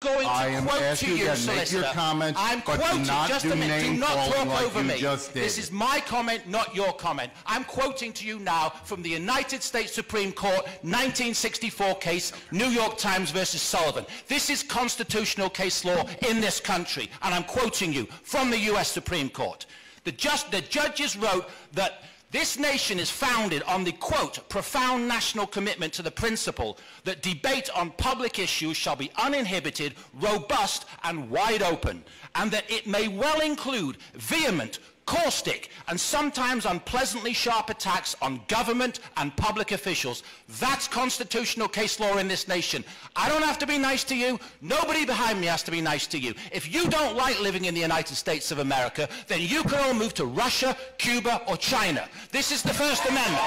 going I to am quote to asking you, you to make solicitor. your comments, I'm but do quoting. not Just do a minute. Do name not calling talk like over you me. just did. This is my comment, not your comment. I'm quoting to you now from the United States Supreme Court 1964 case, New York Times versus Sullivan. This is constitutional case law in this country, and I'm quoting you from the U.S. Supreme Court. The judges wrote that this nation is founded on the, quote, profound national commitment to the principle that debate on public issues shall be uninhibited, robust, and wide open, and that it may well include vehement, caustic, and sometimes unpleasantly sharp attacks on government and public officials. That's constitutional case law in this nation. I don't have to be nice to you. Nobody behind me has to be nice to you. If you don't like living in the United States of America, then you can all move to Russia, Cuba, or China. This is the First Amendment.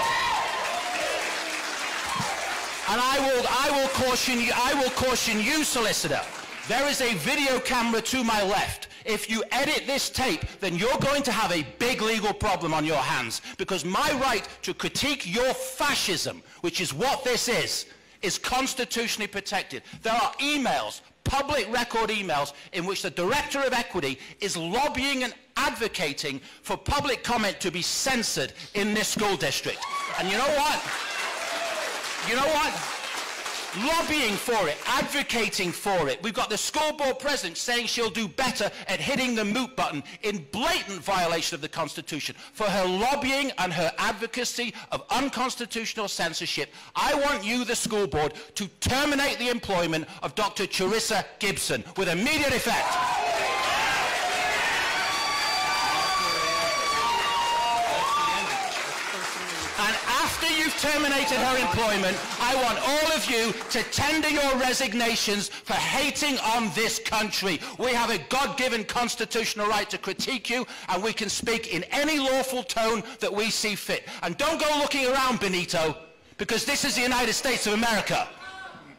And I will caution you, solicitor. There is a video camera to my left. If you edit this tape, then you're going to have a big legal problem on your hands, because my right to critique your fascism, which is what this is constitutionally protected. There are emails, public record emails, in which the Director of Equity is lobbying and advocating for public comment to be censored in this school district. And you know what? You know what? Lobbying for it, advocating for it. We've got the school board president saying she'll do better at hitting the mute button in blatant violation of the Constitution. For her lobbying and her advocacy of unconstitutional censorship, I want you, the school board, to terminate the employment of Dr. Charissa Gibson with immediate effect. And after you've terminated her employment, I want all of you to tender your resignations for hating on this country. We have a God-given constitutional right to critique you, and we can speak in any lawful tone that we see fit. And don't go looking around, Benito, because this is the United States of America.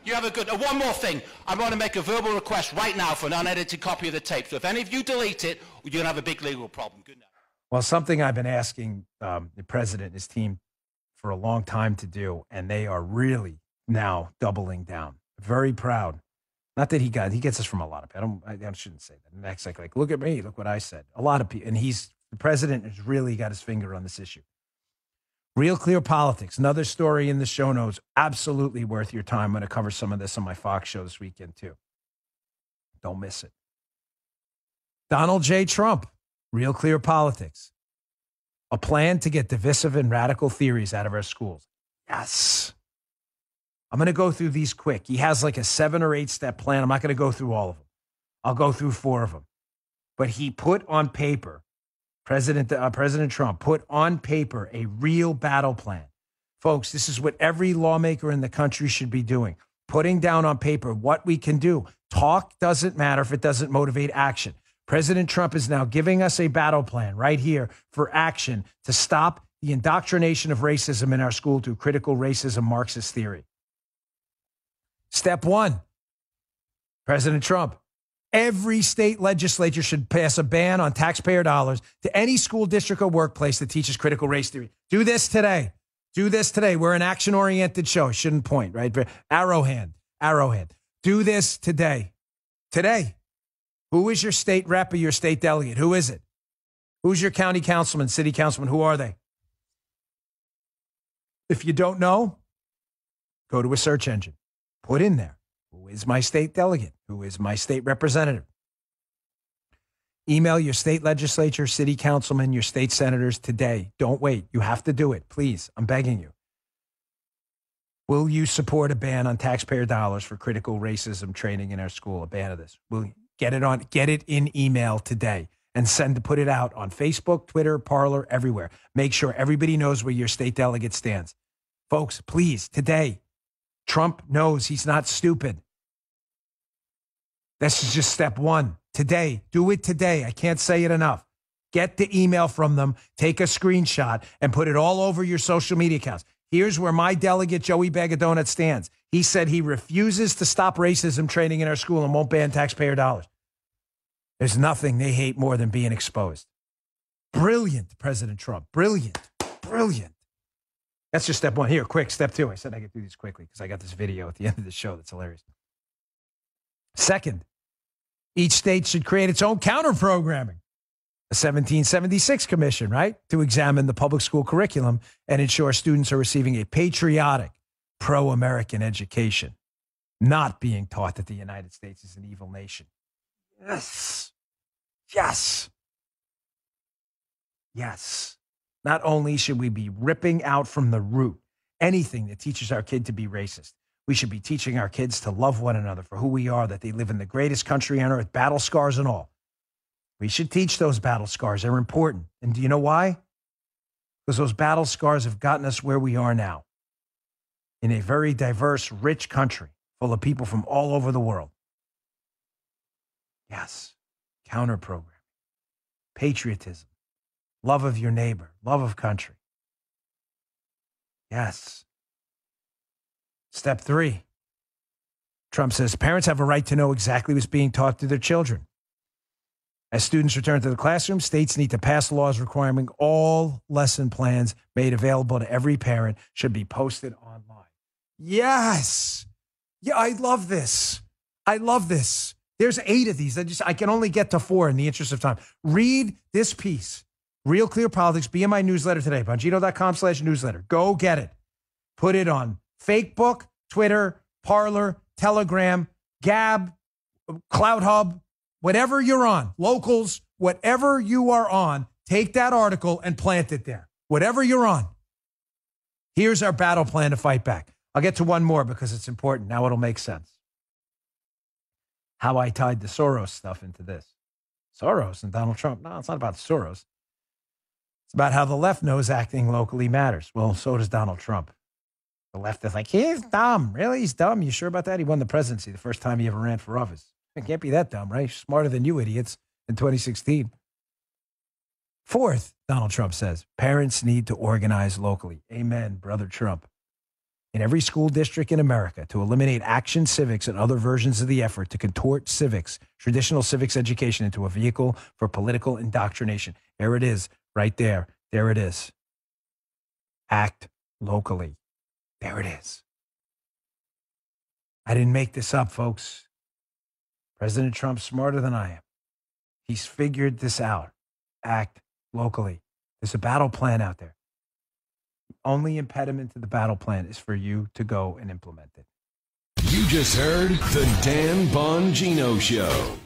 You have a good... one more thing. I want to make a verbal request right now for an unedited copy of the tape. So if any of you delete it, you're going to have a big legal problem. Good night. Well, something I've been asking the president and his team for a long time to do, and they are really now doubling down. Very proud. Not that he gets us from a lot of people. I shouldn't say that. Next, like, look at me, look what I said. A lot of people, and the president has really got his finger on this issue. Real Clear Politics, another story in the show notes, absolutely worth your time. I'm going to cover some of this on my Fox show this weekend too. Don't miss it. Donald J. Trump, Real Clear Politics. A plan to get divisive and radical theories out of our schools. Yes. I'm going to go through these quick. He has like a 7 or 8 step plan. I'm not going to go through all of them. I'll go through 4 of them. But he put on paper, President Trump put on paper a real battle plan. Folks, this is what every lawmaker in the country should be doing. Putting down on paper what we can do. Talk doesn't matter if it doesn't motivate action. President Trump is now giving us a battle plan right here for action to stop the indoctrination of racism in our school through critical racism Marxist theory. Step 1, President Trump, every state legislature should pass a ban on taxpayer dollars to any school district or workplace that teaches critical race theory. Do this today. Do this today. We're an action-oriented show. I shouldn't point, right? Arrowhead. Do this today. Today. Who is your state rep or your state delegate? Who is it? Who's your county councilman, city councilman? Who are they? If you don't know, go to a search engine. Put in there, who is my state delegate? Who is my state representative? Email your state legislature, city councilman, your state senators today. Don't wait. You have to do it. Please, I'm begging you. Will you support a ban on taxpayer dollars for critical racism training in our school? A ban of this. Will you? Get it in email today and put it out on Facebook, Twitter, Parler, everywhere. Make sure everybody knows where your state delegate stands. Folks, please, today, Trump knows he's not stupid. This is just step 1. Today, do it today. I can't say it enough. Get the email from them, take a screenshot, and put it all over your social media accounts. Here's where my delegate, Joey Bag of Donuts, stands. He said he refuses to stop racism training in our school and won't ban taxpayer dollars. There's nothing they hate more than being exposed. Brilliant, President Trump. Brilliant. That's just step 1. Here, quick, step 2. I said I could do these quickly because I got this video at the end of the show that's hilarious. Second, each state should create its own counter-programming. A 1776 commission, right, to examine the public school curriculum and ensure students are receiving a patriotic, pro-American education, not being taught that the United States is an evil nation. Yes. Yes. Yes. Not only should we be ripping out from the root anything that teaches our kid to be racist, we should be teaching our kids to love one another for who we are, that they live in the greatest country on earth, battle scars and all. We should teach those battle scars. They're important. And do you know why? Because those battle scars have gotten us where we are now, in a very diverse, rich country full of people from all over the world. Yes. Counter-programming. Patriotism. Love of your neighbor. Love of country. Yes. Step 3. Trump says parents have a right to know exactly what's being taught to their children. As students return to the classroom, states need to pass laws requiring all lesson plans made available to every parent should be posted online. Yes. Yeah, I love this. I love this. There's 8 of these. I can only get to 4 in the interest of time. Read this piece. Real Clear Politics. Be in my newsletter today. Bongino.com/newsletter. Go get it. Put it on Facebook, Twitter, Parler, Telegram, Gab, Cloud Hub, whatever you're on, locals, whatever you are on, take that article and plant it there. Whatever you're on. Here's our battle plan to fight back. I'll get to one more because it's important. Now it'll make sense. How I tied the Soros stuff into this. Soros and Donald Trump. No, it's not about Soros. It's about how the left knows acting locally matters. Well, so does Donald Trump. The left is like, he's dumb. Really? He's dumb? You sure about that? He won the presidency the first time he ever ran for office. It can't be that dumb, right? Smarter than you idiots in 2016. Fourth, Donald Trump says, parents need to organize locally. Amen, brother Trump. In every school district in America to eliminate action civics and other versions of the effort to contort civics, traditional civics education into a vehicle for political indoctrination. There it is, right there. There it is. Act locally. There it is. I didn't make this up, folks. President Trump's smarter than I am. He's figured this out. Act locally. There's a battle plan out there. The only impediment to the battle plan is for you to go and implement it. You just heard the Dan Bongino Show.